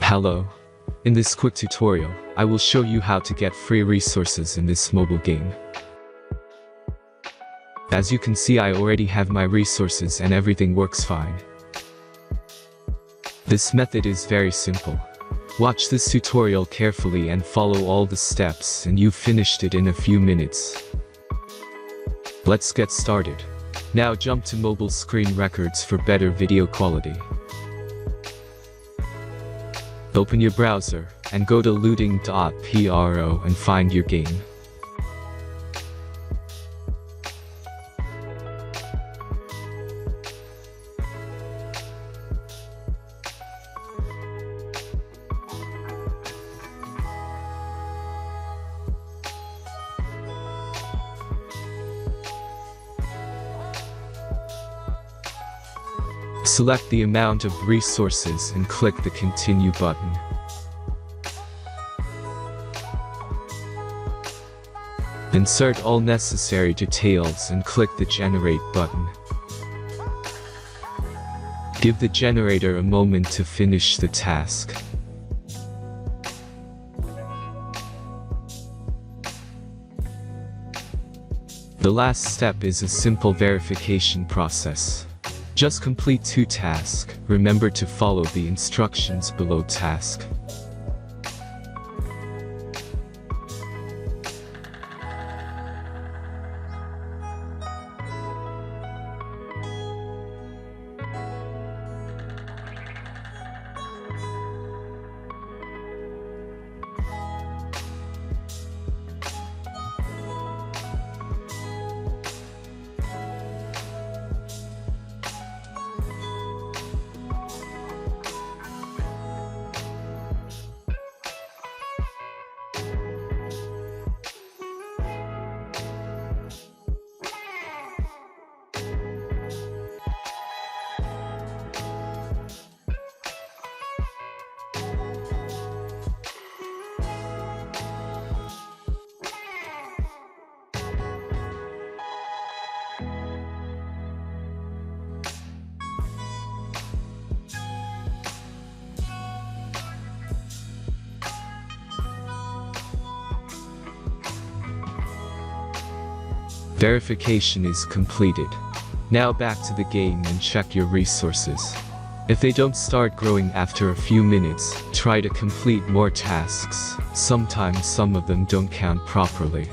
Hello. In this quick tutorial, I will show you how to get free resources in this mobile game. As you can see, I already have my resources and everything works fine. This method is very simple. Watch this tutorial carefully and follow all the steps and you've finished it in a few minutes. Let's get started. Now jump to mobile screen records for better video quality. Open your browser and go to looting.pro and find your game. Select the amount of resources and click the Continue button. Insert all necessary details and click the Generate button. Give the generator a moment to finish the task. The last step is a simple verification process. Just complete 2 tasks. Remember to follow the instructions below task. Verification is completed. Now back to the game and check your resources. If they don't start growing after a few minutes, try to complete more tasks. Sometimes some of them don't count properly.